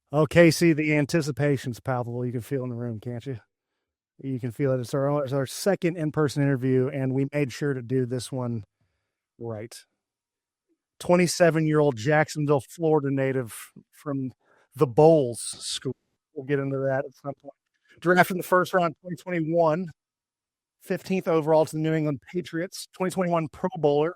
Oh, Casey, the anticipation's palpable. You can feel in the room, can't you? You can feel it. It's our second in-person interview, and we made sure to do this one right. 27-year-old Jacksonville, Florida native from the Bowls School. We'll get into that at some point. Drafted in the first round, 2021, 15th overall to the New England Patriots, 2021 Pro Bowler.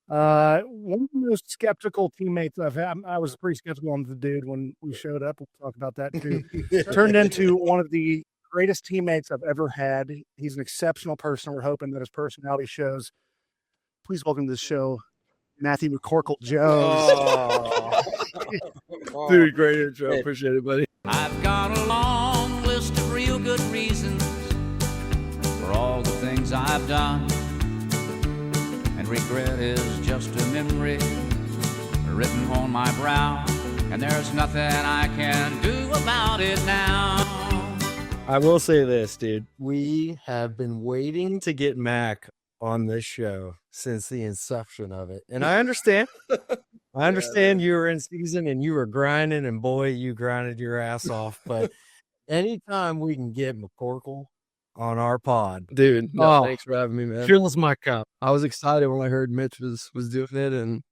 One of the most skeptical teammates I've had. I was pretty skeptical on the dude when we showed up. We'll talk about that too. Turned into one of the greatest teammates I've ever had. He's an exceptional person. We're hoping that his personality shows. Please welcome to the show, Matthew McCorkle Jones. Oh. Dude, great intro. Appreciate it, buddy. I've got a long list of real good reasons for all the things I've done. And regret is just a memory written on my brow. And there's nothing I can do about it now. I will say this, dude. We have been waiting to get Mac on this show since the inception of it. And I understand. I understand you were in season and you were grinding, and boy, you grinded your ass off. But anytime we can get McCorkle on our pod. Dude, no, thanks for having me, man. Fills my cup. I was excited when I heard Mitch was doing it, and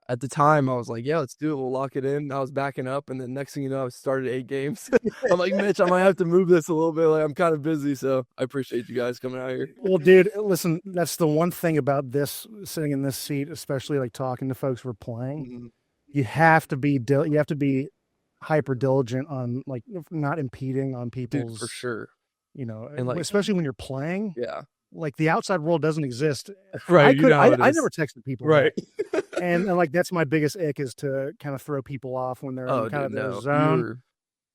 at the time I was like, yeah, let's do it. We'll lock it in. I was backing up, and then next thing you know, I started 8 games. I'm like, Mitch, I might have to move this a little bit. Like, I'm kind of busy, so I appreciate you guys coming out here. Well, dude, listen, that's the one thing about this, sitting in this seat, especially like talking to folks who are playing. Mm-hmm. You have to be hyper diligent on like not impeding on people's. Dude, for sure. You know, and like, especially when you're playing. Yeah. Like the outside world doesn't exist. Right. I never texted people. Right. and like that's my biggest ick, is to kind of throw people off when they're in kind of their zone.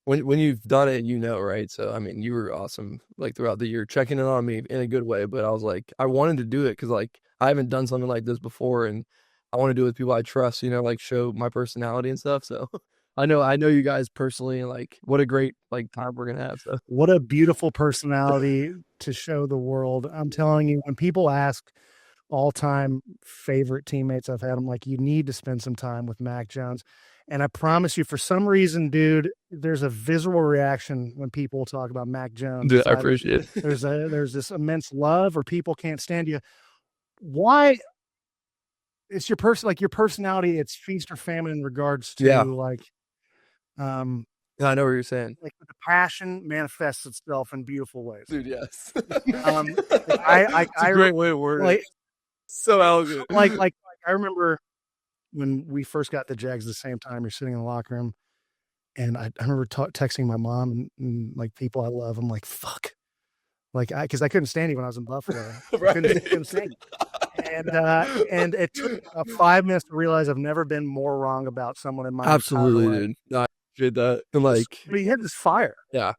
When you've done it, you know, right? So, I mean, you were awesome, like, throughout the year, checking in on me in a good way. But I was like, I wanted to do it because, like, I haven't done something like this before, and I want to do it with people I trust, you know, like, show my personality and stuff. So I know you guys personally, and like, what a great like time we're gonna have. So what a beautiful personality to show the world. I'm telling you, when people ask all-time favorite teammates I've had, I'm like, you need to spend some time with Mac Jones. And I promise you, for some reason, dude, there's a visceral reaction when people talk about Mac Jones. Dude, I appreciate it. There's this immense love, or people can't stand you. Why? It's your personality. It's feast or famine in regards to like. I know what you're saying. Like the passion manifests itself in beautiful ways. Dude, yes. It's a great way to word it. So elegant. Like I remember when we first got the Jags at the same time. You're sitting in the locker room, and I remember texting my mom and like people I love. I'm like, fuck, like because I couldn't stand you when I was in Buffalo. Right. Couldn't stand you. And it took 5 minutes to realize I've never been more wrong about someone in my absolutely, dude. No, I appreciate that. And like, but you had this fire. Yeah.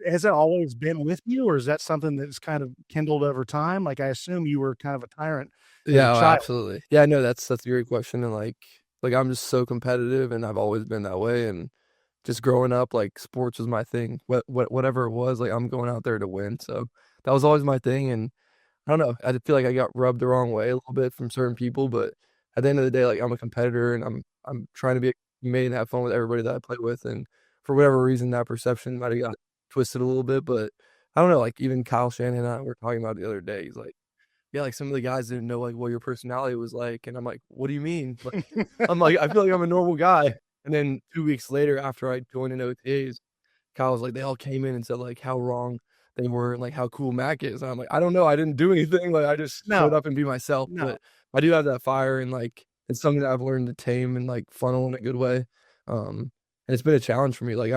Has it always been with you, or is that something that's kind of kindled over time? Like, I assume you were kind of a tyrant. Yeah, absolutely. Yeah, no, that's a great question. And like I'm just so competitive, and I've always been that way. And just growing up, like, sports was my thing. Whatever it was, like, I'm going out there to win. So that was always my thing. And I don't know, I feel like I got rubbed the wrong way a little bit from certain people, but at the end of the day, like, I'm a competitor, and I'm trying to be a teammate and have fun with everybody that I play with. And for whatever reason, that perception might have got twisted a little bit, but I don't know, like, even Kyle Shanahan and I were talking about it the other day. He's like, yeah, like, some of the guys didn't know like what your personality was like, and I'm like, what do you mean? Like, I'm like, I feel like I'm a normal guy. And then 2 weeks later, after I joined in OTAs, Kyle was like, they all came in and said like how wrong they were and like how cool Mac is. And I'm like, I don't know, I didn't do anything. Like, I just showed up and be myself. But I do have that fire, and like it's something that I've learned to tame and like funnel in a good way. And it's been a challenge for me. Like,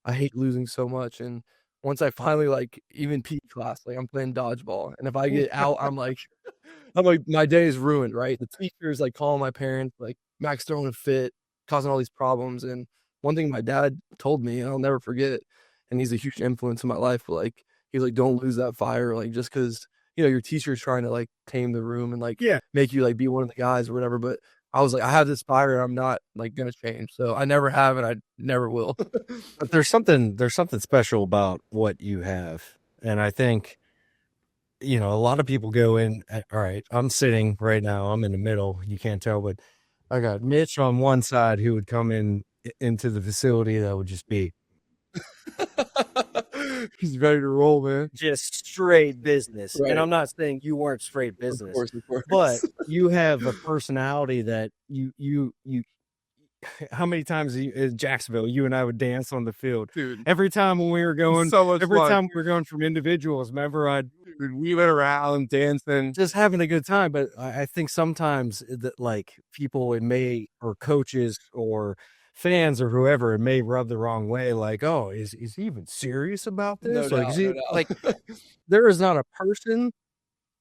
I hate losing so much. And once I finally, like, even PE class, like, I'm playing dodgeball, and if I get out, I'm like, my day is ruined, right? The teacher's like calling my parents, like, Mac's throwing a fit, causing all these problems. And one thing my dad told me, and I'll never forget, and he's a huge influence in my life, but like, he's like, don't lose that fire, like, just because, you know, your teacher's trying to like tame the room and like make you like be one of the guys or whatever. But I was like, I have this fire, and I'm not like gonna change. So I never have, and I never will. But there's something special about what you have. And I think, you know, a lot of people go in, all right, I'm sitting right now, I'm in the middle, you can't tell, but I got Mitch on one side who would come in into the facility that would just be He's ready to roll, man. just straight business. Right. And I'm not saying you weren't straight business, Of course. but you have a personality that you how many times in Jacksonville you and I would dance on the field? Dude, Every time when we were going, so much every fun. time we were going from individuals, remember We went around dancing. just having a good time. But I think sometimes that like people it may or coaches or fans or whoever it may rub the wrong way. Like, oh, is he even serious about this? No Like, doubt, is he no doubt. like there is not a person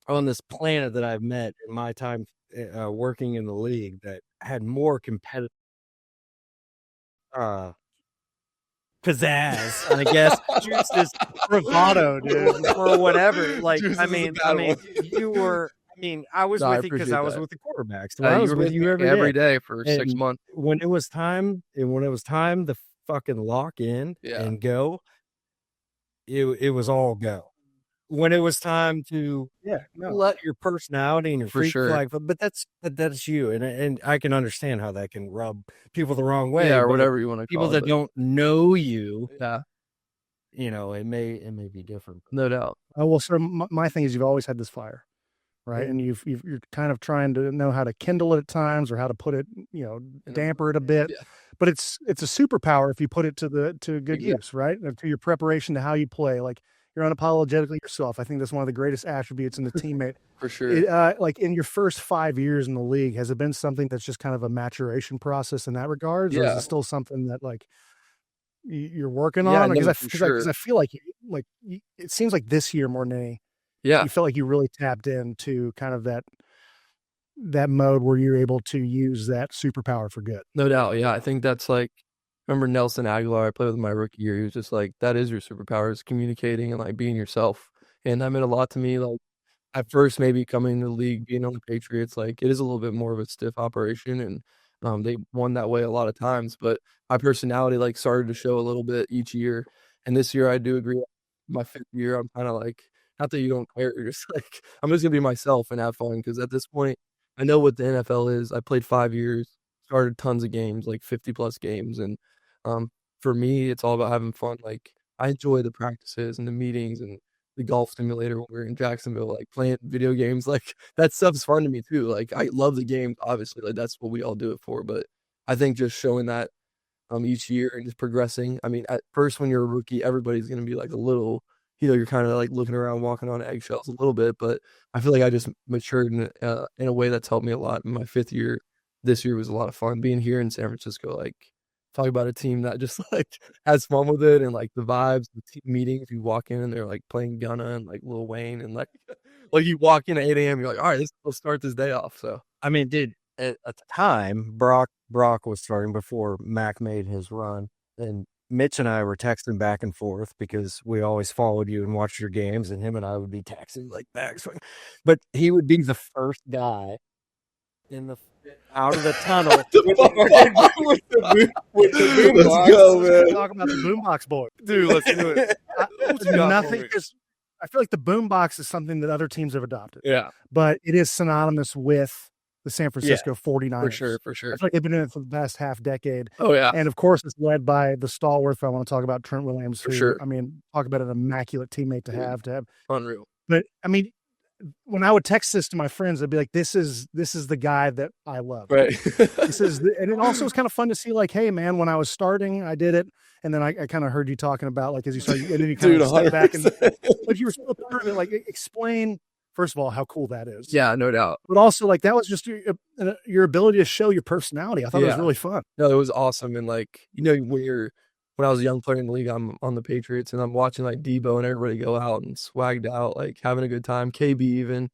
on this planet that I've met in my time working in the league that had more competitive pizzazz, I guess, juices, bravado, dude, or whatever. Like, Juice I is a mean, bad one. you were. I mean, I was No, I with you because appreciate I was that. with the quarterbacks. So I was You with were you every day for 6 And months. when it was time, to fucking lock in Yeah. and go, it was all go. When it was time to let your personality and your For freak sure. flag, but that's you, and I can understand how that can rub people the wrong way. Yeah, or but whatever you want to people call that it. don't know you, Yeah, you know, it may be different. no doubt. Oh well, sir. My thing is, you've always had this fire, right? And you're kind of trying to know how to kindle it at times, or how to put it, damper it a bit. Yeah. But it's a superpower if you put it to good Exactly. use, right? And to your preparation to how you play, like you're unapologetically yourself. I think that's one of the greatest attributes in the teammate. For sure. Like in your first 5 years in the league, has it been something that's just kind of a maturation process in that regards, or is Yeah. it still something that like you're working Yeah, on? no, Because for I sure. feel like it seems like this year more than any, Yeah, you felt like you really tapped into kind of that mode where you're able to use that superpower for good. no doubt. Yeah, I think that's like, remember Nelson Aguilar? I played with him my rookie year. He was just like, that is your superpower, is communicating and like being yourself. And that meant a lot to me. Like at first, maybe coming to the league, being on the Patriots, like it is a little bit more of a stiff operation, and they won that way a lot of times. But my personality like started to show a little bit each year. And this year, I do agree. My 5th year, I'm kind of like, not that you don't care, you're just like, I'm just gonna be myself and have fun, because at this point, I know what the NFL is. I played 5 years, started tons of games, like 50 plus games, and for me, it's all about having fun. Like I enjoy the practices and the meetings and the golf simulator when we were in Jacksonville, like playing video games. Like that stuff's fun to me too. Like I love the game, obviously. Like that's what we all do it for. But I think just showing that each year and just progressing. I mean, at first when you're a rookie, everybody's gonna be like a little, you're kind of like looking around, walking on eggshells a little bit. But I feel like I just matured in a way that's helped me a lot. In my 5th year, this year was a lot of fun being here in San Francisco. Like talk about a team that just like has fun with it, and like the vibes, the team meetings. You walk in and they're like playing Gunna and like Lil Wayne, and like you walk in at 8 a.m. You're like, all right, let's start this day off. So I mean, dude, at the time, Brock was starting before Mac made his run, and Mitch and I were texting back and forth because we always followed you and watched your games, and him and I would be texting like back. But he would be the first guy out of the tunnel. with the boom Let's box. go, man. Talk about the boombox boy, Dude, let's do it. nothing. Because I feel like the boombox is something that other teams have adopted. Yeah, But it is synonymous with the San Francisco 49ers. for sure. I feel like they've been in it for the past half decade. Oh yeah, And of course, it's led by the stalwart. I want to talk about Trent Williams, For who, sure. I mean, talk about an immaculate teammate to Dude. have. unreal. But I mean, when I would text this to my friends, I'd be like, "This is the guy that I love." Right. And it also was kind of fun to see, like, hey, man, when I was starting, I did it, and then I kind of heard you talking about, like, as you started, and then you kind Dude, of step back and, 100%. but you were still a part of it. Like, explain first of all how cool that is. Yeah, no doubt. But also, like, that was just your ability to show your personality. I thought it was Yeah. really fun. No, it was awesome. And like, when I was a young player in the league, I'm on the Patriots and I'm watching like Debo and everybody go out and swagged out, like having a good time. KB even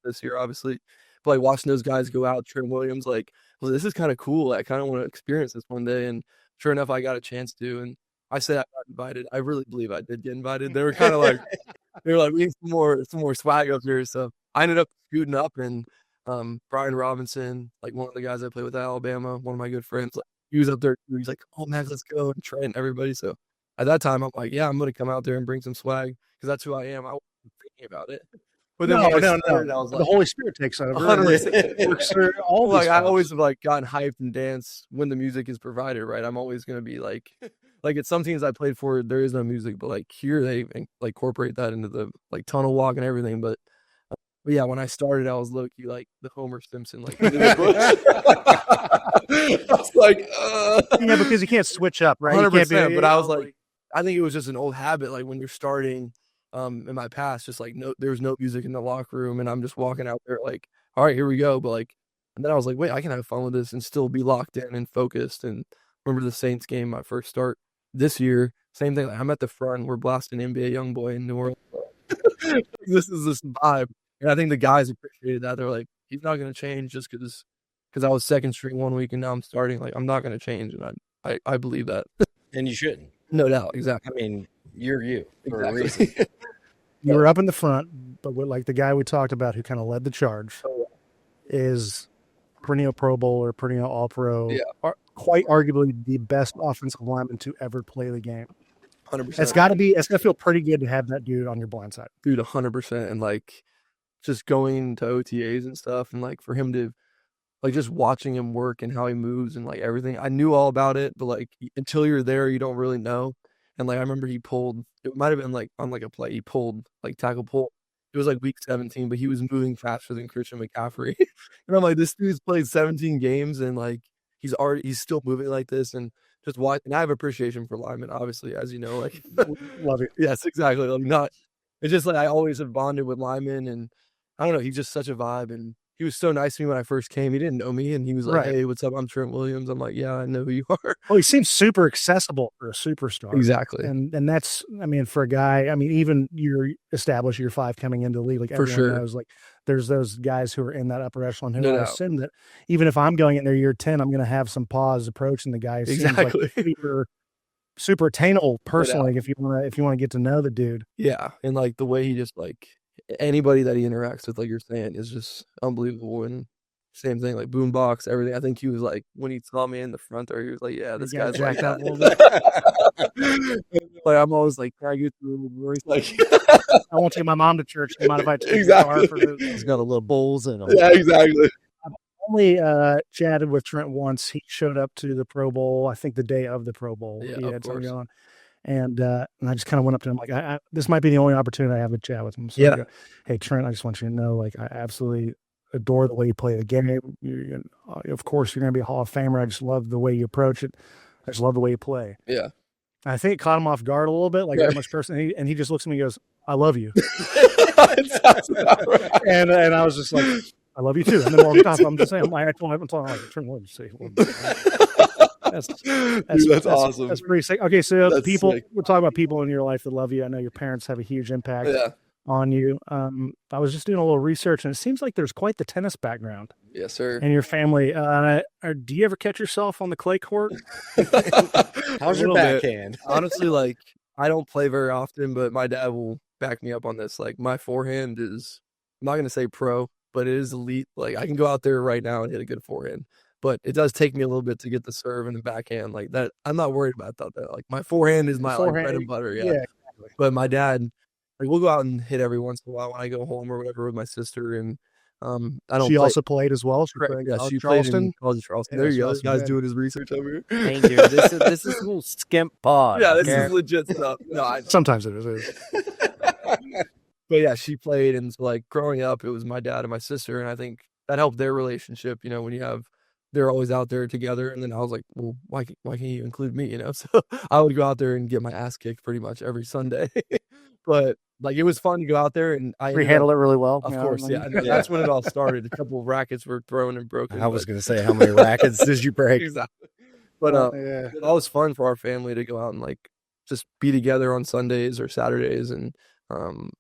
this year, obviously. But like watching those guys go out, Trent Williams, like, well, this is kind of cool. I kind of want to experience this one day. And sure enough, I got a chance to. And I said I got invited. I really believe I did get invited. They were kind of like, we need some more swag up here. So I ended up scooting up, and Brian Robinson, like one of the guys I played with at Alabama, one of my good friends, like he was up there. He's like, "Oh man, let's go!" And Trent and everybody. So at that time, I'm like, "Yeah, I'm gonna come out there and bring some swag because that's who I am." I wasn't thinking about it, But then No, when I no, started, no. I was The like, Holy Spirit takes over. 100%. Works through all like these I folks. always have like gotten hyped and danced when the music is provided, right? I'm always gonna be like at some teams I played for, there is no music, but like here they like incorporate that into the like tunnel walk and everything. But yeah, when I started, I was low-key like the Homer Simpson, like into the bush. I was like, Yeah, because you can't switch up, right? You can't 100%. be, But I was like, I think it was just an old habit. Like when you're starting, in my past, just like there was no music in the locker room, and I'm just walking out there like, all right, here we go. But like, and then I was like, wait, I can have fun with this and still be locked in and focused. And remember the Saints game, my first start this year, same thing. Like I'm at the front, we're blasting NBA YoungBoy in New Orleans. This is this vibe, and I think the guys appreciated that. They're like, he's not going to change just because I was second string one week and now I'm starting. Like I'm not going to change, and I believe that. And you shouldn't. No doubt, exactly. I mean, you're you for a Exactly. reason. you were up in the front, but like the guy we talked about who kind of led the charge is perennial Pro Bowl or perennial All Pro. Yeah. Quite arguably the best offensive lineman to ever play the game. 100%. It's got to feel pretty good to have that dude on your blind side. Dude, 100%. And like just going to OTAs and stuff, and like for him to like just watching him work and how he moves and like everything. I knew all about it, but like until you're there, you don't really know. And like I remember he pulled, it might have been like on like a play, he pulled like tackle pull. It was like week 17, but he was moving faster than Christian McCaffrey. And I'm like, this dude's played 17 games and like he's still moving like this. And just watch, and I have appreciation for linemen, obviously, as you know, like Love it. yes, exactly. Like it's just like I always have bonded with linemen, and I don't know, he's just such a vibe. And he was so nice to me when I first came. He didn't know me, and he was like, Right. "Hey, what's up? I'm Trent Williams." I'm like, "Yeah, I know who you are." Well, he seems super accessible for a superstar. Exactly. And that's, I mean, for a guy, I mean, even you're established year 5 coming into the league, like For everyone sure. knows, like there's those guys who are in that upper echelon who No I doubt. assume that even if I'm going in there year 10, I'm going to have some pause approaching the guy who seems Exactly. like super attainable personally if you want to get to know the dude. Yeah, and like the way he just like anybody that he interacts with, like you're saying, is just unbelievable. And same thing, like boombox, everything. I think he was like when he saw me in the front there, he was like, "Yeah, this You got guy's like jacked up that." a little bit. Like I'm always like, "Can I get through a little more?" He's like, I won't take my mom to church. Do you mind if I take Exactly. the car for this? He's got a little bowls in him. "Yeah, exactly." Only chatted with Trent once. He showed up to the Pro Bowl, I think the day of the Pro Bowl. Yeah, He of had something course. going on. And I just kind of went up to him like, I this might be the only opportunity I have to chat with him. So Yeah. I go, hey, Trent, I just want you to know, like, I absolutely adore the way you play the game. Of course, you're going to be a Hall of Famer. I just love the way you approach it. I just love the way you play. Yeah. I think it caught him off guard a little bit, like Right. that much person. And he just looks at me and goes, I love you. Sounds about right. And I was just like, I love you too. And then walked off. I'm just saying, I told him, like, Trent Williams, say, that's Dude, that's awesome. That's pretty sick. Okay, so That's people, sick. we're talking about people in your life that love you. I know your parents have a huge impact Yeah. on you. I was just doing a little research, and it seems like there's quite the tennis background Yes, sir. in your family. Do you ever catch yourself on the clay court? How's A your little bit. backhand? Honestly, like I don't play very often, but my dad will back me up on this. Like my forehand is, I'm not gonna say pro, but it is elite. Like I can go out there right now and hit a good forehand, but it does take me a little bit to get the serve and the backhand. Like that, I'm not worried about that though. Like my forehand is my like, bread and butter. Yeah. exactly. But my dad, like we'll go out and hit every once in a while when I go home or whatever with my sister. And I don't. She play, also played as well. She correct, played yeah, College she played Charleston. in College Charleston. Yeah, There you go. Charleston, This guy's yeah. doing his research over here. Hey, dude, this is a little skimp pod. Yeah, this okay? is legit stuff. No, I, Sometimes it is. but yeah, she played, and so like growing up, it was my dad and my sister, and I think that helped their relationship. You know, when you have, they're always out there together, and then I was like, well, why can't you include me? You know, so I would go out there and get my ass kicked pretty much every Sunday. But like it was fun to go out there, and I We ended handle up, it really well. of you know, course, I mean, yeah, that's when it all started. A couple of rackets were thrown and broken. I was but- going to say, how many rackets did you break? exactly. But yeah. it was always fun for our family to go out and like just be together on Sundays or Saturdays. And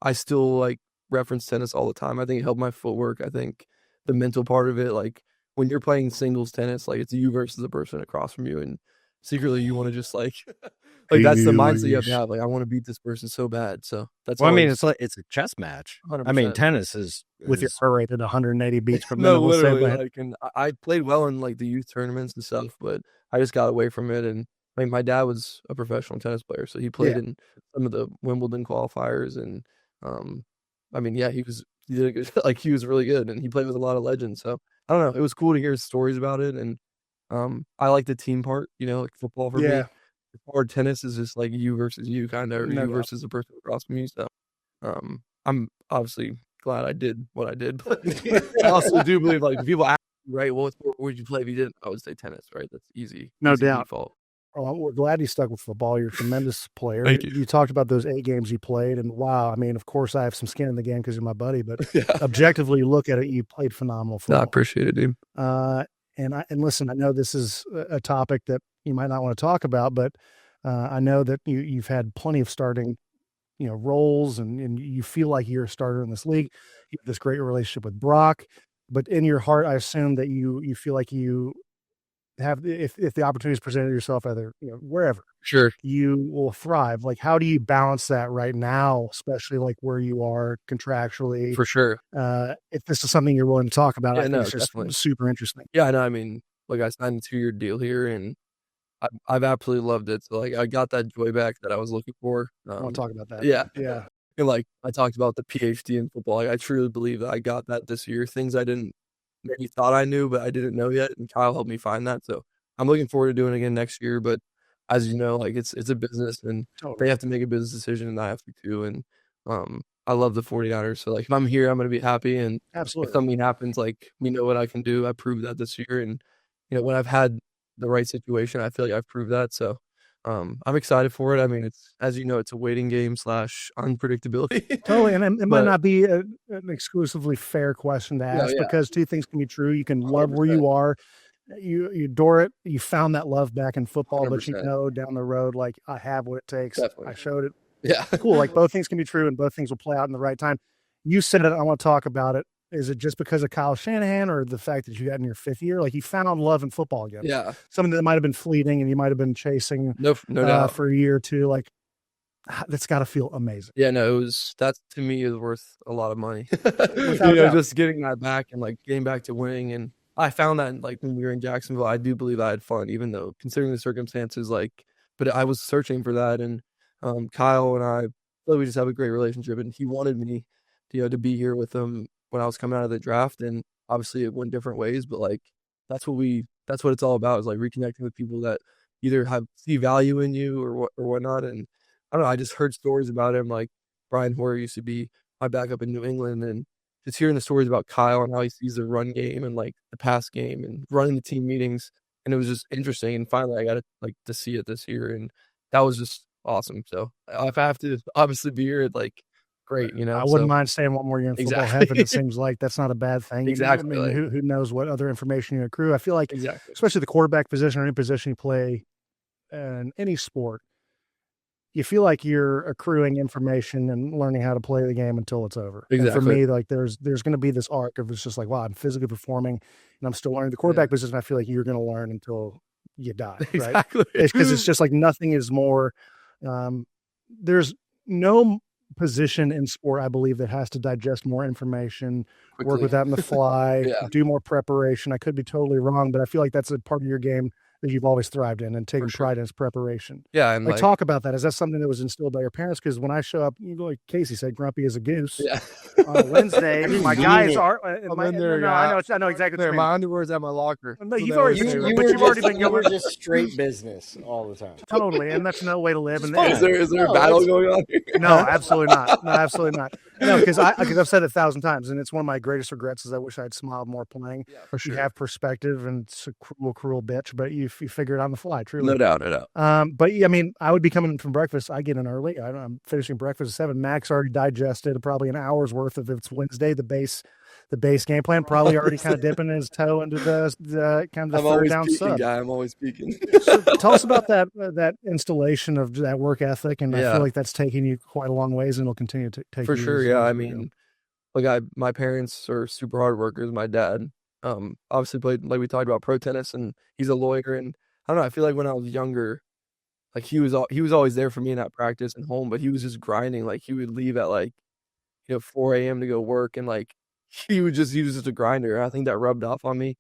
I still like reference tennis all the time. I think it helped my footwork. I think the mental part of it, like when you're playing singles tennis, like it's you versus the person across from you, and secretly you want to just like that's the mindset you have to have. Like I want to beat this person so bad. So that's Well, I mean, always it's a chess match. 100%. I mean, tennis is With your heart rate at 180 beats per minute. no, we'll say, literally. but- Like, and I played well in like the youth tournaments and stuff, but I just got away from it. And I mean, my dad was a professional tennis player, so he played in some of the Wimbledon qualifiers, and I mean, yeah, he was he did a good, like he was really good, and he played with a lot of legends. So I don't know, it was cool to hear stories about it, and I like the team part. Like football for me. Yeah. Or tennis is just like you versus you kind of, or No you doubt. versus the person across from you. So I'm obviously glad I did what I did, but I also do believe like if people ask me, right, well, what sport would you play if you didn't? I would say tennis, right? That's easy. No easy doubt. default. Well, we're glad you stuck with football. You're a tremendous player. Thank you. You talked about those 8 games you played, and wow, I mean, of course, I have some skin in the game because you're my buddy, but Yeah. objectively, you look at it, you played phenomenal No, I football. appreciate it, dude. And listen, I know this is a topic that you might not want to talk about, but I know that you've had plenty of starting, roles, and you feel like you're a starter in this league. You have this great relationship with Brock, but in your heart, I assume that you feel like you have, if the opportunities presented yourself, either wherever, Sure. you will thrive. Like, how do you balance that right now, especially like where you are contractually? For sure. If this is something you're willing to talk about, Yeah, I think no, it's just definitely. super interesting. Yeah, I know. I mean, like I signed a 2-year deal here, and I've absolutely loved it. So like I got that joy back that I was looking for. I want to talk about that. Yeah. Yeah. And like I talked about the PhD in football. Like, I truly believe that I got that this year. Things I didn't maybe thought I knew, but I didn't know yet. And Kyle helped me find that. So I'm looking forward to doing it again next year. But as you know, like it's a business, and Totally. they have to make a business decision, and I have to too. And I love the 49ers. So like if I'm here, I'm gonna be happy. And if Absolutely. something happens, like we know what I can do. I proved that this year. And when I've had the right situation, I feel like I've proved that. So I'm excited for it. I mean, it's, as you know, it's a waiting game / unpredictability. Totally. And it might But- not be an exclusively fair question to ask, yeah. because 2 things can be true. You can love where 100%. you are. You adore it. You found that love back in football, but 100%. down the road, like, I have what it takes. Definitely. I showed it. Yeah. Cool. Like, both things can be true, and both things will play out in the right time. You said it. I want to talk about it. Is it just because of Kyle Shanahan, or the fact that you got in your 5th year? Like, you found love in football again. Yeah. Something that might have been fleeting, and you might have been chasing No doubt. for a year or two. Like, that's got to feel amazing. Yeah, no, that to me is worth a lot of money. Without doubt. Just getting that back and like getting back to winning. And I found that like when we were in Jacksonville, I do believe I had fun, even though considering the circumstances, but I was searching for that. And Kyle and I, we just have a great relationship, and he wanted me to be here with him when I was coming out of the draft. And obviously it went different ways, but like that's what it's all about, is like reconnecting with people that either see value in you or whatnot. And I don't know, I just heard stories about him, like Brian Hoyer used to be my backup in New England, and just hearing the stories about Kyle and how he sees the run game and like the pass game and running the team meetings, and it was just interesting. And finally I got to see it this year, and that was just awesome. So if I have to obviously be here, like great, I wouldn't mind staying one more year in football heaven. It seems like that's not a bad thing. Exactly. I mean, who knows what other information you accrue? I feel like, Exactly. especially the quarterback position or any position you play in any sport, you feel like you're accruing information and learning how to play the game until it's over. Exactly. And for me, like there's going to be this arc of, it's just like, wow, I'm physically performing and I'm still learning the quarterback position. I feel like you're going to learn until you die, right? Exactly. Because it's just like nothing is more. There's no position in sport, I believe, that has to digest more information, work with that on the fly, do more preparation. I could be totally wrong, but I feel like that's a part of your game that you've always thrived in and taken pride in its preparation. Yeah. And like talk about that. Is that something that was instilled by your parents? Because when I show up, like Casey said, grumpy as a goose. Yeah. On a Wednesday, my guys are. I know exactly what you mean. My underwear's at my locker. No, you've already been you were just straight business all the time. Totally, and that's no way to live. And Is there a battle going on here? No, absolutely not. No, absolutely not. No, because I've said it 1,000 times, and it's one of my greatest regrets is I wish I'd smiled more playing. Yeah, for sure. You have perspective, and it's a cruel bitch, but you figure it out on the fly, truly. No doubt. But I mean, I would be coming from breakfast. I get in early. I'm finishing breakfast at 7. Max already digested probably an hour's worth of, if it's Wednesday, the base game plan, probably already kind of dipping his toe into the kind of the third down sub. I'm always speaking. So tell us about that installation of that work ethic, and I feel like that's taking you quite a long ways, and it'll continue to take for you sure. Yeah, I mean, my parents are super hard workers. My dad, obviously played, like we talked about, pro tennis, and he's a lawyer. And I don't know, I feel like when I was younger, like he was always there for me in that practice and home, but he was just grinding. Like he would leave at 4 a.m. to go work, and like he was just a grinder. I think that rubbed off on me.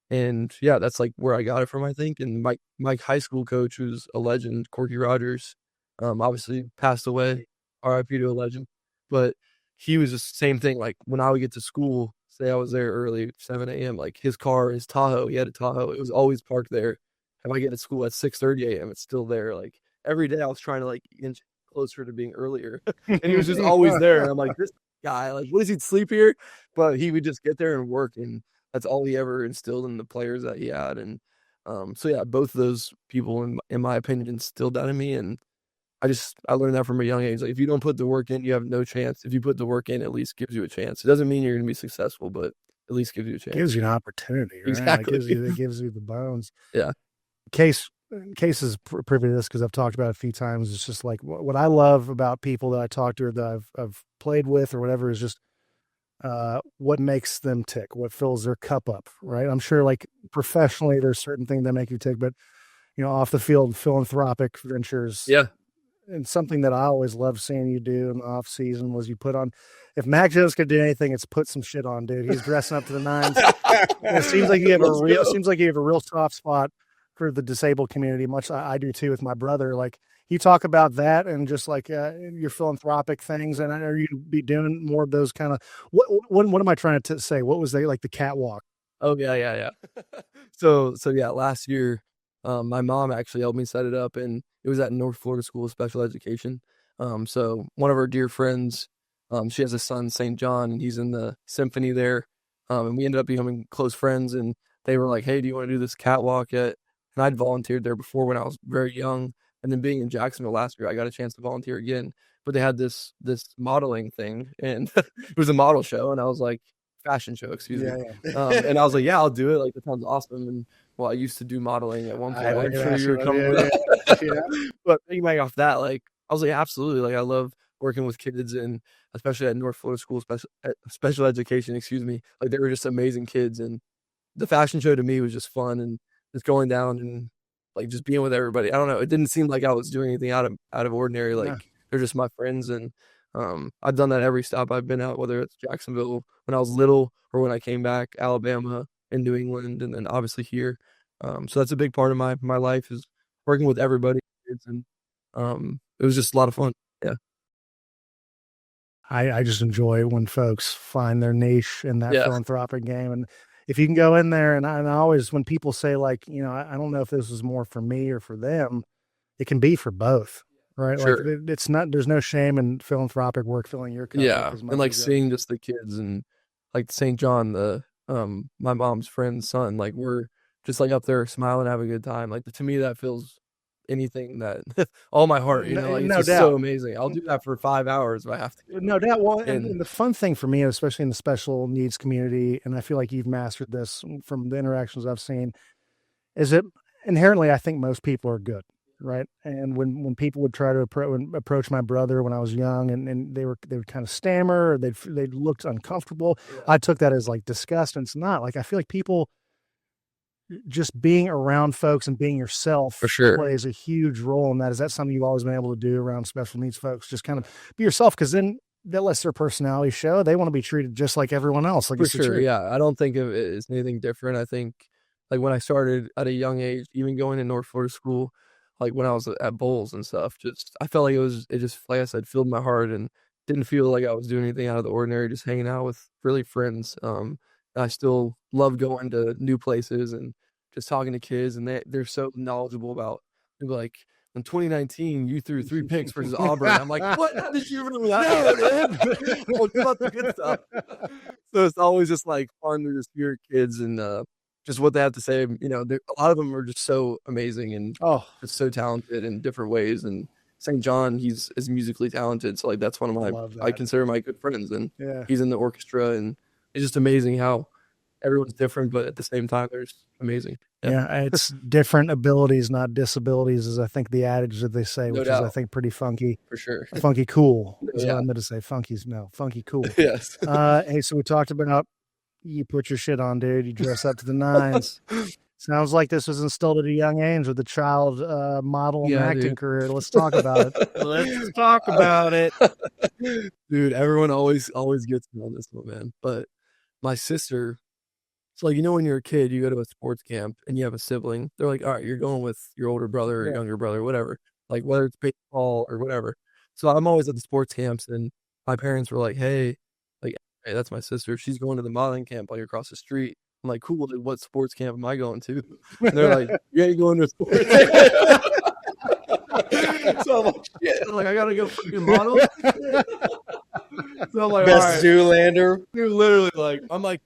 And yeah, that's like where I got it from, I think. And my high school coach, who's a legend, Corky Rogers, obviously passed away, RIP to a legend. But he was just the same thing. Like when I would get to school, say I was there early, 7 a.m., like his car, his Tahoe, he had a Tahoe. It was always parked there. If I get to school at 6:30 a.m., it's still there. Like every day I was trying to like inch closer to being earlier. And he was just always there. And I'm like, this guy, like, what does he sleep here? But he would just get there and work. And that's all he ever instilled in the players that he had. And so yeah, both of those people, in my opinion, instilled that in me. And I learned that from a young age. Like if you don't put the work in, you have no chance. If you put the work in, at least gives you a chance. It doesn't mean you're going to be successful, but at least gives you a chance. Gives you an opportunity, right? Exactly. It gives you the bones. Yeah. Case is privy to this because I've talked about it a few times. It's just like what I love about people that I talk to or that I've played with or whatever is just what makes them tick, what fills their cup up, right? I'm sure like professionally there's certain things that make you tick, but off the field philanthropic ventures. Yeah. And something that I always loved seeing you do in the off season was you put on. If Mac Jones could do anything, it's put some shit on, dude. He's dressing up to the nines. And it seems like you have a real soft spot for the disabled community, much I do too with my brother. Like you talk about that and just like your philanthropic things, and are you be doing more of those kind of what am I trying to say? What was they like the catwalk? Oh yeah. So yeah, last year, my mom actually helped me set it up, and it was at North Florida School of Special Education. So one of our dear friends, she has a son, St. John, and he's in the symphony there. And we ended up becoming close friends, and they were like, hey, do you want to do this catwalk yet? And I'd volunteered there before when I was very young. And then being in Jacksonville last year, I got a chance to volunteer again. But they had this modeling thing, and it was a model show. And I was like, fashion show, excuse me. Yeah. And I was like, yeah, I'll do it. Like, that sounds awesome. And well, I used to do modeling at one point. I'm sure you were coming with that. Yeah. But piggyback off that, like, I was like, absolutely. Like, I love working with kids, and especially at North Florida School Special Education, excuse me. Like, they were just amazing kids. And the fashion show to me was just fun, and just going down and like just being with everybody. I don't know. It didn't seem like I was doing anything out of ordinary. Like they're just my friends. And I've done that every stop I've been out, whether it's Jacksonville when I was little or when I came back, Alabama and New England, and then obviously here. So that's a big part of my life is working with everybody. And it was just a lot of fun. Yeah. I just enjoy when folks find their niche in that philanthropic game. And if you can go in there, and I always, when people say like, I don't know if this was more for me or for them, it can be for both, right? Sure. Like it's not, there's no shame in philanthropic work filling your cup. Yeah. And like seeing just the kids and like St. John, my mom's friend's son, like we're just like up there smiling, having a good time. Like to me, that feels anything that all my heart, like it's just so amazing. I'll do that for 5 hours if I have to. No doubt. Well, and the fun thing for me, especially in the special needs community, and I feel like you've mastered this from the interactions I've seen, is that inherently I think most people are good, right? And when people would try to approach my brother when I was young, and they would kind of stammer, or they looked uncomfortable, I took that as like disgust, and it's not. Like I feel like people just being around folks and being yourself for sure plays a huge role in that. Is that something you've always been able to do around special needs folks? Just kind of be yourself, because then that lets their personality show. They want to be treated just like everyone else. Like for sure, yeah. I don't think of it as anything different. I think like when I started at a young age, even going to North Florida School, like when I was at bowls and stuff, I felt like it just like I said, filled my heart and didn't feel like I was doing anything out of the ordinary. Just hanging out with really friends. I still love going to new places and just talking to kids, and they're so knowledgeable about. They're like, in 2019, you threw 3 picks versus Auburn. I'm like, what? How did you remember that? No, about the good stuff. So it's always just like fun to just hear kids and just what they have to say. A lot of them are just so amazing and just so talented in different ways. And St. John, is musically talented, so like that's one of I consider my good friends, and he's in the orchestra, and it's just amazing how everyone's different, but at the same time, they're amazing. Yeah, it's different abilities, not disabilities, is I think the adage that they say, which is I think pretty funky. For sure. Funky cool. Is what I meant to say. Funky cool. Yes. Hey, so we talked about you put your shit on, dude. You dress up to the nines. Sounds like this was instilled at a young age with a child model and acting career. Let's talk about it. Let's talk about it. Dude, everyone always gets me on this one, man. But my sister, so like, when you're a kid, you go to a sports camp and you have a sibling. They're like, all right, you're going with your older brother or younger brother, whatever. Like whether it's baseball or whatever. So I'm always at the sports camps, and my parents were like, hey, that's my sister. She's going to the modeling camp like across the street. I'm like, cool. Then what sports camp am I going to? And they're like, you ain't going to sports camp. So I'm like, shit. I'm like, I gotta go freaking model. So I'm like, Best all right. Zoolander. Dude, literally, like, I'm like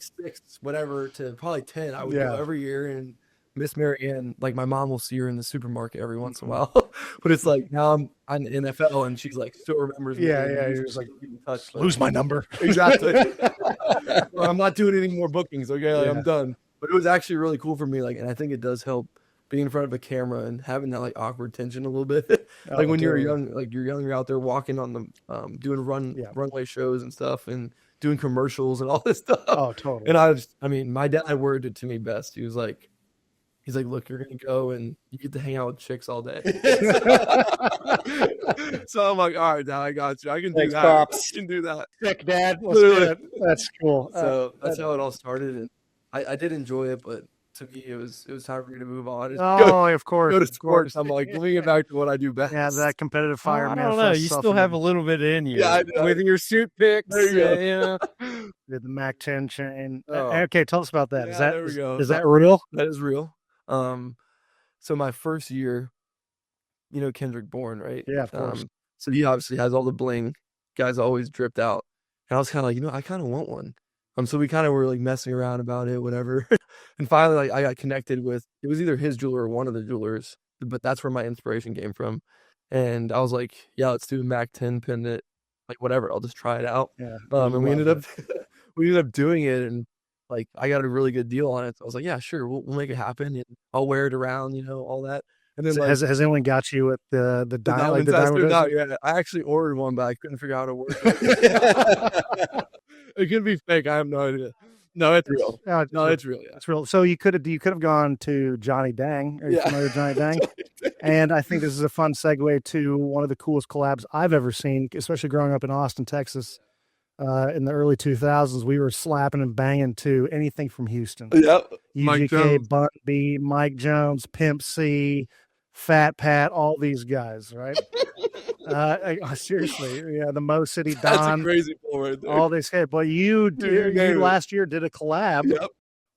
6, whatever, to probably 10. I would go every year, and Miss Mary Ann, like, my mom will see her in the supermarket every once in a while. But it's like, now I'm on the NFL, and she's like, still remembers me. Yeah, you're just like, touch, lose my number. Exactly. Well, I'm not doing any more bookings, okay? Like, I'm done. But it was actually really cool for me, like, and I think it does help being in front of a camera and having that like awkward tension a little bit. Like when you're young, like you're out there walking on the doing runway shows and stuff and doing commercials and all this stuff. Oh, totally. And I mean, my dad worded it to me best. He's like, look, you're gonna go and you get to hang out with chicks all day. So I'm like, all right, Dad, I got you. I can do that. Pops. I can do that. Sick, Dad. Let's do it. That's cool. So that's how it all started, and I did enjoy it, but to me, it was time for me to move on. Of course. Go to sports. I'm like, let me get back to what I do best. Yeah, that competitive fire. I don't know. You still have a little bit in you. Yeah, with your suit picks. There you go. Yeah. the Mac 10 chain. Oh. Okay, tell us about that. Yeah, Is that there we go. is that real? That is real. So my first year, you know Kendrick Bourne, right? Yeah, of course. So he obviously has all the bling. Guys always dripped out. And I was kind of like, I kind of want one. So we kind of were like messing around about it, whatever. And finally, like I got connected with, it was either his jeweler or one of the jewelers, but that's where my inspiration came from. And I was like, yeah, let's do a Mac 10 pendant, like whatever. I'll just try it out. Yeah. And we ended up doing it, and like I got a really good deal on it. So I was like, yeah, sure, we'll make it happen. And I'll wear it around, all that. And then has anyone got you with the diamond? Yeah, I actually ordered one, but I couldn't figure out how to work it. It could be fake. I have no idea. No, it's real. It's real. Yeah, it's real. So you could have gone to Johnny Dang. Are you familiar with Johnny Dang? And I think this is a fun segue to one of the coolest collabs I've ever seen, especially growing up in Austin, Texas. In the early 2000s, we were slapping and banging to anything from Houston. Yep. UGK, Bun B, Mike Jones, Pimp C, Fat Pat, all these guys, right? Seriously, yeah, the Mo City Don. That's a crazy pull right there. All these guys. But you last year did a collab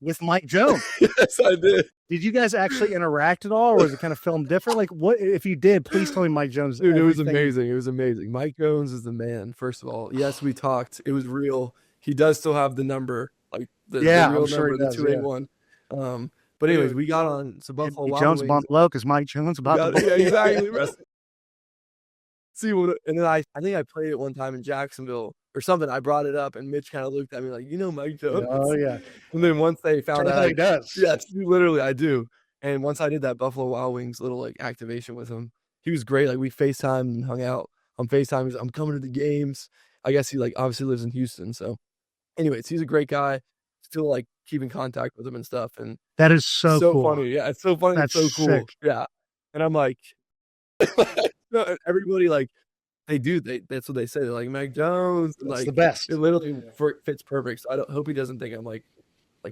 with Mike Jones. Yes, I did. Did you guys actually interact at all, or was it kind of filmed different? Like, what if you did? Please tell me Mike Jones. Dude, it was amazing. It was amazing. Mike Jones is the man. First of all, yes, we talked. It was real. He does still have the number, like the real I'm sure number, the 281. But anyways, we got on Buffalo Wild Jones Wings. bumped low because Mike Jones about to. Yeah, exactly. See, and then I think I played it one time in Jacksonville or something. I brought it up, and Mitch kind of looked at me like, Mike Jones. Oh yeah. And then once they found out, he does. Yes, literally, I do. And once I did that Buffalo Wild Wings little like activation with him, he was great. Like we FaceTimed and hung out on FaceTime. He's like, I'm coming to the games. I guess he like obviously lives in Houston. So, anyways, he's a great guy. Still like keep in contact with him and stuff. And that is so cool. Funny. Yeah, it's so funny. That's it's so cool. Sick. Yeah. And I'm like, everybody like that's what they say. They're like Mac Jones. That's like the best. It literally fits perfect. So I hope he doesn't think I'm like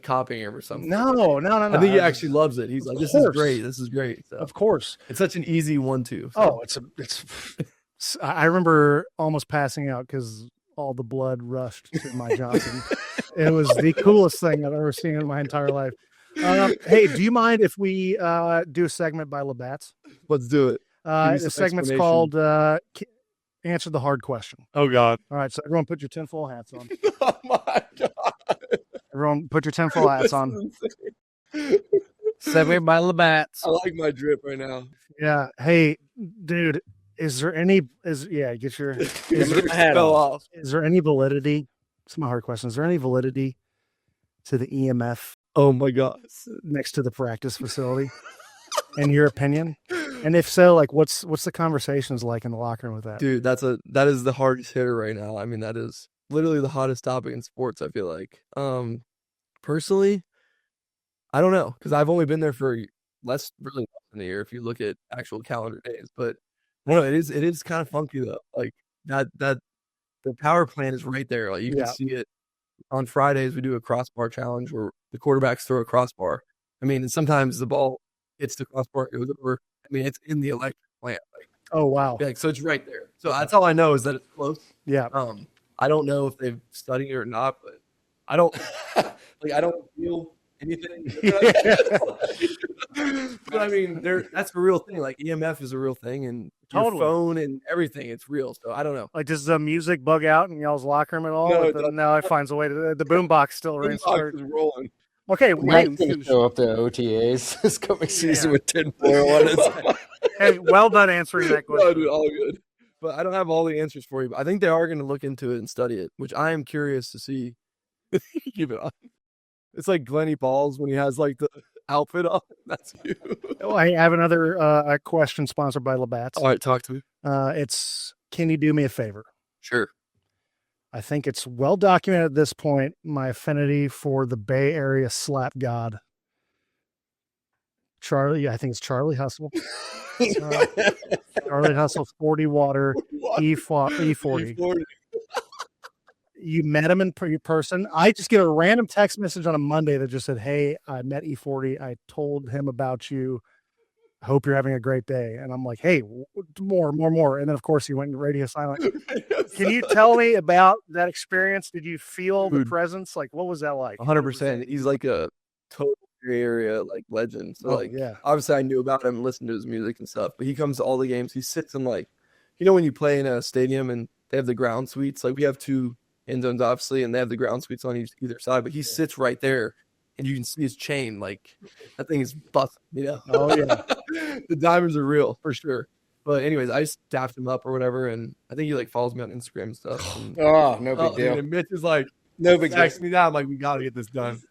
copying him or something. No. I think he actually loves it. He's like, this is great. This is great. So, of course. It's such an easy 1-2. So. Oh, it's I remember almost passing out because all the blood rushed to my Johnson. It was the coolest thing I've ever seen in my entire life. Hey, do you mind if we do a segment by Labatt's? Let's do it. The segment's called Answer the Hard Question. Oh, God. All right, so everyone put your tinfoil hats on. Oh, my God. Everyone put your tinfoil hats on. Segment by Labatt's. I like my drip right now. Yeah. Hey, dude, is there any get your hat off. Is there any validity? It's my hard question. Is there any validity to the EMF? Oh my God! Next to the practice facility, in your opinion? And if so, like, what's the conversations like in the locker room with that? Dude, that is the hardest hitter right now. I mean, that is literally the hottest topic in sports. I feel like, personally, I don't know because I've only been there for less than a year. If you look at actual calendar days, but I don't know, it is kind of funky though. Like that the power plant is right there. Like you can see it. On Fridays, we do a crossbar challenge where the quarterbacks throw a crossbar. I mean, and sometimes the ball hits the crossbar, goes over. I mean, it's in the electric plant. Like Oh wow. Yeah, so it's right there. So that's all I know is that it's close. Yeah. I don't know if they've studied it or not, but I don't I don't feel anything. But I mean, that's a real thing. Like EMF is a real thing, and Totally. your phone and everything, it's real. So I don't know. Like, does the music bug out in y'all's locker room at all? No, But it doesn't. no, it finds a way to. The boombox still rings. Boombox is rolling. Okay, Mike's wait. gonna show up to OTAs this coming season with 10-4 on his. Hey, well done answering that No, question. dude, all good. But I don't have all the answers for you. But I think they are going to look into it and study it, which I am curious to see. Keep it on. It's like Glenny Balls when he has like the outfit on. That's you. Oh, I have another question sponsored by Labatt's. All right, talk to me. It's, can you do me a favor? Sure. I think it's well documented at this point, my affinity for the Bay Area slap god. Charlie, I think it's Charlie Hustle. Charlie Hustle, 40 water, E40. You met him in person. I just get a random text message on a Monday that just said, "Hey, I met E40. I told him about you. Hope you're having a great day." And I'm like, "Hey, more." And then of course he went radio silent. Can you tell me about that experience? Did you feel the presence? Like, what was that like? 100%. He's like a total Bay Area like legend. So like, yeah. obviously I knew about him and listened to his music and stuff. But he comes to all the games. He sits in like, when you play in a stadium and they have the ground suites. Like we have 2 end zones obviously, and they have the ground suites on either side. But he sits right there, and you can see his chain. Like that thing is busting. Oh yeah. The diamonds are real for sure. But anyways, I just dapped him up or whatever, and I think he like follows me on Instagram and stuff. And, No big deal. Dude, and Mitch is like, No big deal. texting me down. I'm like, we gotta get this done.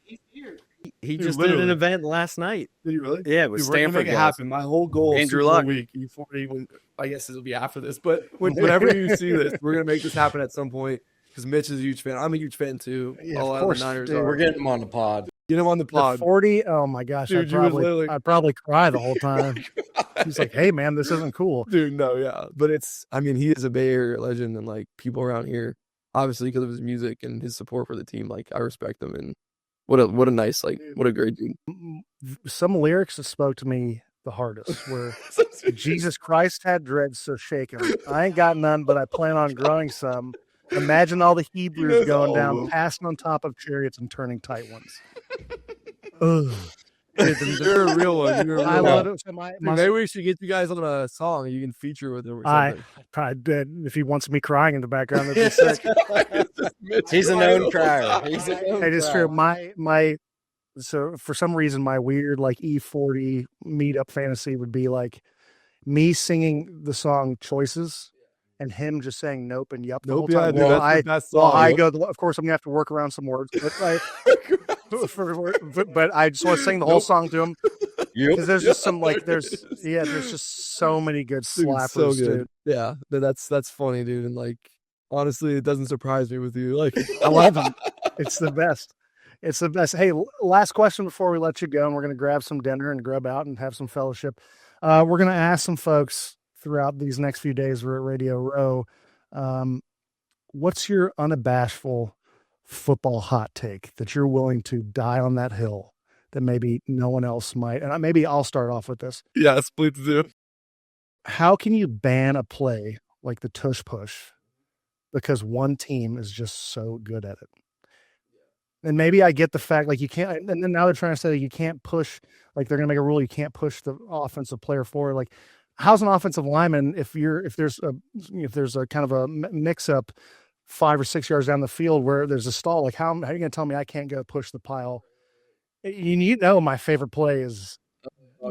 He Dude, just did an literally. event last night. Did you really? Yeah, with Dude, we're gonna Stanford make it guys. happen. My whole goal is Andrew Super Luck. Week E40. When, I guess it'll be after this, but whenever you see this, we're gonna make this happen at some point. Because Mitch is a huge fan. I'm a huge fan too. Yeah, All of out course, the Niners dude. are. We're getting him on the pod. Get him on the The pod. 40. Oh my gosh. Dude, you was literally- I'd probably cry the whole time. He's like, "Hey man, this isn't cool." Dude, no, yeah. But he is a Bay Area legend, and like people around here, obviously because of his music and his support for the team, like I respect him, and what a nice, like, what a great dude. Some lyrics that spoke to me the hardest were Jesus Christ had dreads, so shake 'em. I ain't got none, but I plan on growing some. Imagine all the Hebrews knows going all down, of 'em. passing on top of chariots and turning tight ones. Ugh. You're a real one. You're a real I one. love it. So Dude, maybe we should get you guys on a song you can feature with him or I something. probably did. If he wants me crying in the background, that'd be sick. He's a known crier. He's a known It is crier. true. So for some reason, my weird like E40 meetup fantasy would be like me singing the song Choices and him just saying nope and yup the whole Nope, yeah, time. dude, Well, that's the best well, song. I go, of course, I'm gonna have to work around some words, but but I just want to sing the whole song to him because there's just some like there's just so many good Dude, slappers, so good. dude. Yeah, that's funny, dude. And like, honestly, it doesn't surprise me with you. Like, I love him. It's the best. It's the best. Hey, last question before we let you go, and we're gonna grab some dinner and grub out and have some fellowship. We're gonna ask some folks throughout these next few days. We're at Radio Row. What's your unabashful football hot take that you're willing to die on that hill that maybe no one else might? And maybe I'll start off with this. yes, please do. How can you ban a play like the tush push because one team is just so good at it? And maybe I get the fact like you can't, and then now they're trying to say that you can't push, like they're going to make a rule you can't push the offensive player forward. Like, how's an offensive lineman if there's a kind of a mix up 5 or 6 yards down the field where there's a stall? Like, how are you going to tell me I can't go push the pile? You know, my favorite play is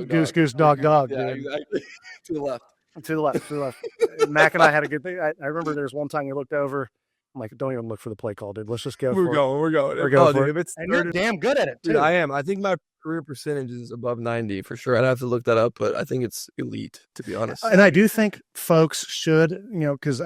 goose, dog, Yeah, dude. exactly. To the left. To the left. Mac and I had a good thing. I remember there's one time we looked over. I'm like, don't even look for the play call, dude. Let's just go. We're for going. We're going for Dude, it. if it's And you're third, damn good at it, too. dude, I am. I think my career percentage is above 90 for sure. I'd have to look that up, but I think it's elite, to be honest. And I do think folks should, because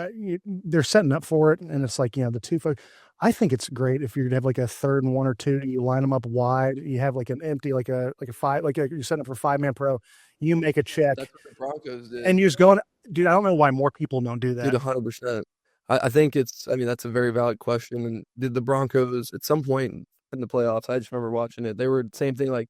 they're setting up for it, and it's like, the two folks. I think it's great if you're gonna have like a 3rd and 1 or 2. You line them up wide. You have like an empty, like a 5, you're setting up for 5-man pro. You make a check, That's what the Broncos did. and you're just going, dude. I don't know why more people don't do that. Dude, 100%. I think that's a very valid question. And did the Broncos at some point in the playoffs, I just remember watching it, they were the same thing, like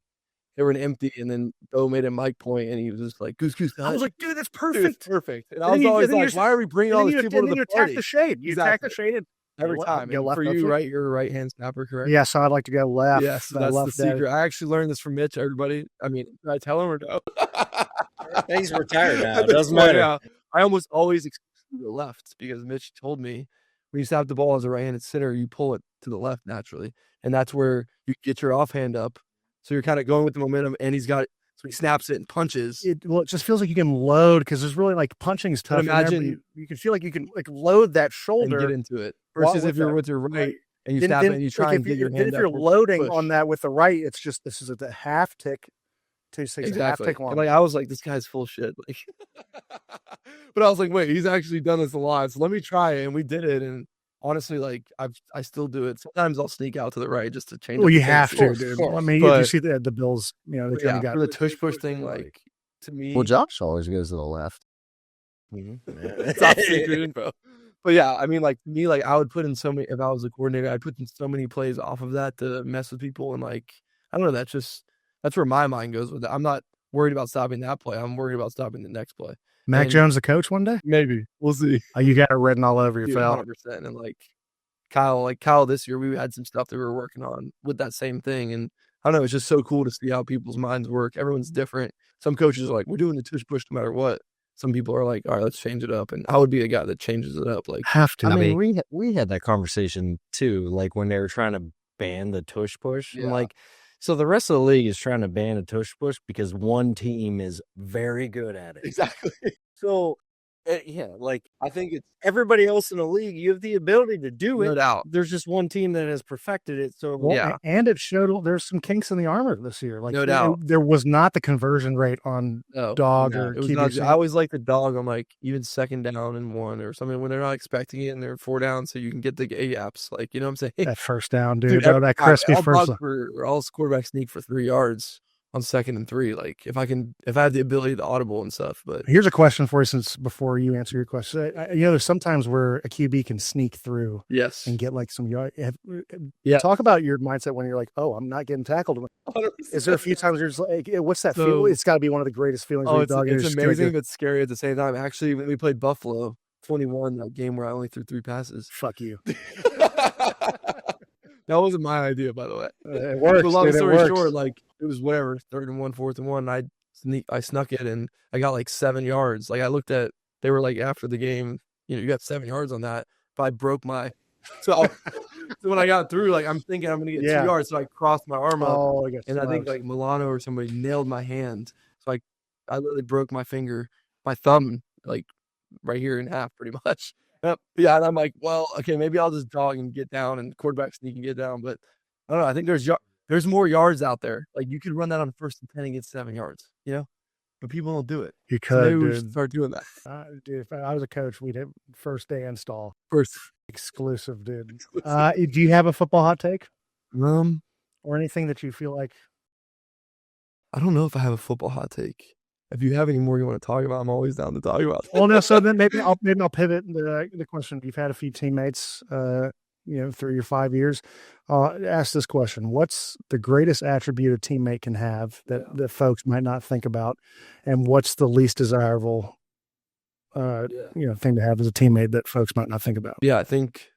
they were an empty, and then Bo made a mic point, and he was just like, goose, goose. I was like, dude, that's Dude, perfect. it's perfect. And I And was then you- always and then you like, just- why are we bringing all these people to the attack party? the shade. You attack the shade. Every Go time. go And left, for go you, through. right? You're a right-hand snapper, correct? Yeah, so I'd like to go left. Yes, but I that's the love that. secret. I actually learned this from Mitch, everybody. I mean, did I tell him or no? He's retired now. At It this doesn't point, matter. yeah. I almost always exclude the left because Mitch told me when you snap the ball as a right-handed center, you pull it to the left naturally. And that's where you get your offhand up. So you're kind of going with the momentum, and so he snaps it and punches. It just feels like you can load because there's really like punching is tough. imagine- you can feel like you can like load that And shoulder. get into it. While Versus with if you're that with your right and you Then- snap then, it and you like, try and if get your then hand if up you're or loading push. on that with the right, it's just this is a half tick, 2-6, Exactly. a half tick long. And like I was like, this guy's full of shit. Like, but I was like, wait, he's actually done this a lot. So let me try it, and we did it. And honestly, like I still do it. Sometimes I'll sneak out to the right just to change. Well, up you the have pace. to, course, dude. of course. I mean, you But- see the Bills. You know, they But kind yeah, of got for the tush push thing, like to me, Well, Josh always goes to the left. top secret info. But yeah, I mean, like to me, like I would put in so many. If I was a coordinator, I'd put in so many plays off of that to mess with people, and like I don't know. That's where my mind goes with it. I'm not worried about stopping that play. I'm worried about stopping the next play. Mac and- Jones, the coach, one day. Maybe we'll see. You got it written all over your Dude, felt. 100%. And like Kyle this year, we had some stuff that we were working on with that same thing. And I don't know, it's just so cool to see how people's minds work. Everyone's different. Some coaches are like, we're doing the tush push no matter what. Some people are like, all right, let's change it up. And I would be a guy that changes it up. Like, Have to. I be. mean, we had that conversation too, like when they were trying to ban the tush push. Yeah. And like, so the rest of the league is trying to ban a tush push because one team is very good at it. exactly. So, yeah, like I think it's everybody else in the league. You have the ability to do it. No doubt. There's just one team that has perfected it. So, Well, Yeah. and it showed there's some kinks in the armor this year. Like No doubt. there was not the conversion rate on No, dog no, or it was QB not, sneak. I always like the dog on like even second down and 1 or something when they're not expecting it and they're 4 down, so you can get the A-apps. Like, you know what I'm saying? that first down, dude. Dude, that crispy I'll first. block or I'll quarterback sneak for 3 yards on 2nd and 3. Like if I have the ability to audible and stuff. But Here's a question for you, since before you answer your question, there's sometimes where a QB can sneak through yes, and get like some yard. Yeah. Talk about your mindset when you're like, oh, I'm not getting tackled. Is there a few times you're just like, what's that feel? So- It's got to be one of the greatest feelings. oh, where it's your dog is just gonna amazing go, but scary at the same time. Actually, when we played Buffalo 21, that game where I only threw 3 passes. Fuck you. That wasn't my idea, by the way. It works. But long dude, it story works. short, like it was whatever, 3rd and 1, 4th and 1. I snuck it and I got like 7 yards. Like I looked at, they were like after the game, you got 7 yards on that. But I broke my, so when I got through, like I'm thinking I'm gonna get Yeah. 2 yards, so I crossed my arm up, Oh, I got and I think smoked. like Milano or somebody nailed my hand. So I literally broke my finger, my thumb, like right here in half, pretty much. Yeah, and I'm like, well, okay, maybe I'll just jog and get down, and quarterback sneak and get down. But I don't know. I think there's more yards out there. Like you could run that on 1st and 10 and get 7 yards, but people don't do it. You So could, maybe we dude. should start doing that. Dude, if I was a coach, we'd have first day install First, exclusive, dude. Do you have a football hot take or anything that you feel like? I don't know if I have a football hot take. If you have any more you want to talk about, I'm always down to talk about. Well, no. So then maybe I'll pivot the question. You've had a few teammates, through your 5 years. Ask this question: what's the greatest attribute a teammate can have that folks might not think about, and what's the least desirable, thing to have as a teammate that folks might not think about? Yeah, I think,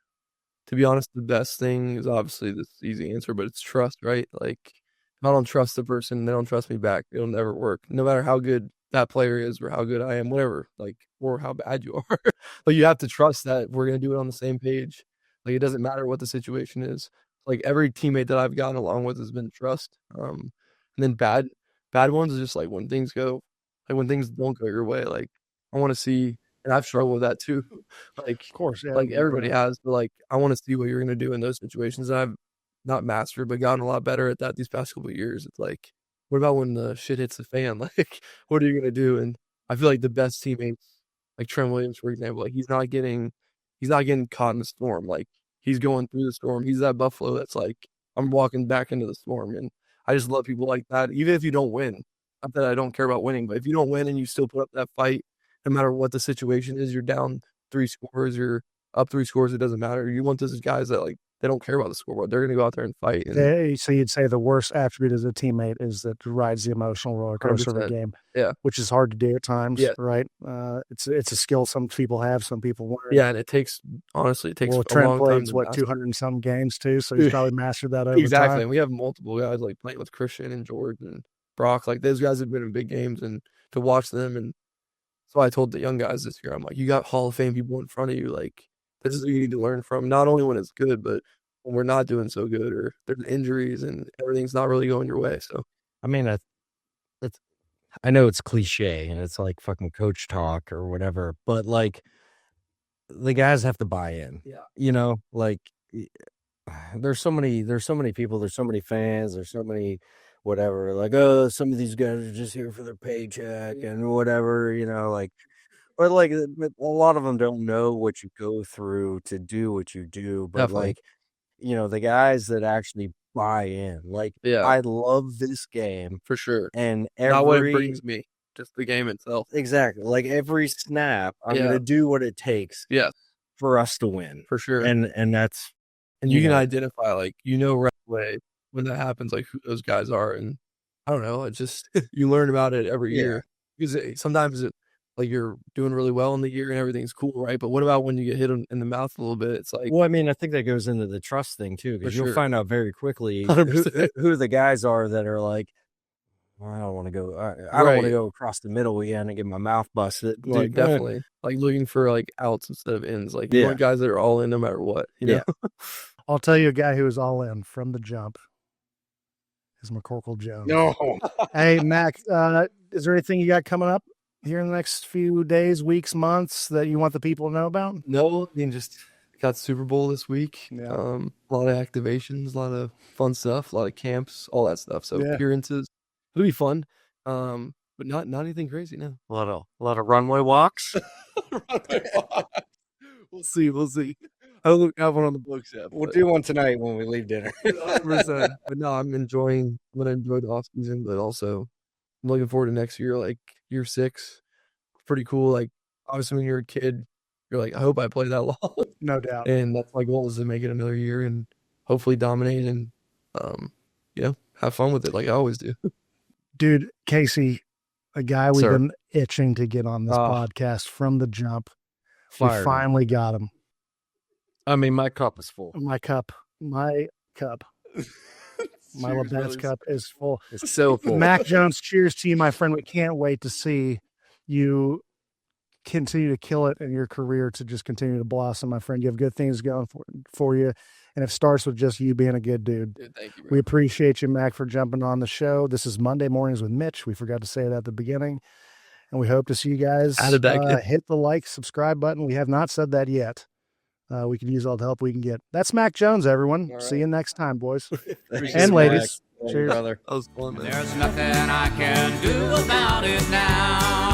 to be honest, the best thing is obviously this easy answer, but it's trust, right? Like, if I don't trust the person, they don't trust me back, it'll never work. No matter how good that player is or how good I am, whatever, like, or how bad you are. Like, you have to trust that we're going to do it on the same page. Like, it doesn't matter what the situation is. Like, every teammate that I've gotten along with has been trust. And then bad ones is just like when things don't go your way. Like, I want to see, and I've struggled with that too. Like, Of course, yeah, like everybody has, but like I want to see what you're going to do in those situations. And I've not mastered, but gotten a lot better at that these past couple of years. It's like, what about when the shit hits the fan? Like, what are you going to do? And I feel like the best teammates, like Trent Williams, for example, like he's not getting caught in the storm. Like he's going through the storm. He's that Buffalo that's like, I'm walking back into the storm. And I just love people like that. Even if you don't win, not that I don't care about winning, but if you don't win and you still put up that fight, no matter what the situation is, you're down 3 scores, you're up 3 scores, it doesn't matter. You want those guys that they don't care about the scoreboard. They're gonna go out there and fight. And So you'd say the worst attribute as a teammate is that rides the emotional roller coaster of a 100%. game. Yeah. Which is hard to do at times. Yeah. Right. It's a skill some people have, some people learn. yeah, and it takes honestly Well, a Trent long time. played to what master. 200 and some games too, so he's probably mastered that over Exactly. time. And we have multiple guys like playing with Christian and George and Brock. Like those guys have been in big games, and to watch them. And so I told the young guys this year, I'm like, you got Hall of Fame people in front of you. Like this is what you need to learn from. Not only when it's good, but when we're not doing so good or there's injuries and everything's not really going your way. So I mean, I know it's cliche and it's like fucking coach talk or whatever, but like the guys have to buy in. Yeah. You know, like there's so many people, there's so many fans, there's so many whatever, like, oh, some of these guys are just here for their paycheck and whatever, you know, like, or like a lot of them don't know what you go through to do what you do, but Definitely. like, you know, the guys that actually buy in, like, Yeah. I love this game, for sure. and Not what it every brings me, just the game itself. exactly, like every snap, I'm Yeah. gonna do what it takes Yeah, for us to win, for sure. and that's And you you can know. identify, like, right away when that happens, like who those guys are. And I don't know, it just you learn about it every Yeah. year because sometimes like you're doing really well in the year and everything's cool, right? But what about when you get hit in the mouth a little bit? It's like, Well, I mean, I think that goes into the trust thing too, because For you'll sure. find out very quickly 100%. who the guys are that are like, well, I don't want to go. I don't want Right. to go across the middle again and get my mouth busted. dude, Like, definitely like looking for like outs instead of ins. Like you Yeah. want guys that are all in no matter what. You know? Yeah. I'll tell you a guy who was all in from the jump is McCorkle Jones. No. Hey, Mac, is there anything you got coming up here in the next few days, weeks, months that you want the people to know about? No, I mean, just got Super Bowl this week. Yeah. A lot of activations, a lot of fun stuff, a lot of camps, all that stuff. So Yeah. appearances, it'll be fun. But not anything crazy. No. A lot of runway walks. We'll see. I don't have one on the books yet. We'll but- do one tonight when we leave dinner. 100%. But no, I'm gonna enjoy the off season, but also I'm looking forward to next year, like year 6. Pretty cool. Like obviously when you're a kid, you're like, I hope I play that long. No doubt. And that's my goal, is to make it another year and hopefully dominate and have fun with it like I always do. Dude, Casey, a guy we've Sir. been itching to get on this podcast from the jump. We Fired. finally got him. I mean, my cup is full. My cup. My Labatt's cup is full. It's so full. Mac Jones, cheers to you, my friend. We can't wait to see you continue to kill it in your career, to just continue to blossom, my friend. You have good things going for you, and it starts with just you being a good dude. Dude, thank you, bro. We appreciate you, Mac, for jumping on the show. This is Monday Mornings with Mitch. We forgot to say it at the beginning, and we hope to see you guys Added back in. hit the like, subscribe button. We have not said that yet. We can use all the help we can get. That's Mac Jones, everyone. All See right. you next time, boys. Thanks, And Mac. ladies. Thank you, Cheers. brother. That was fun, man. There's nothing I can do about it now.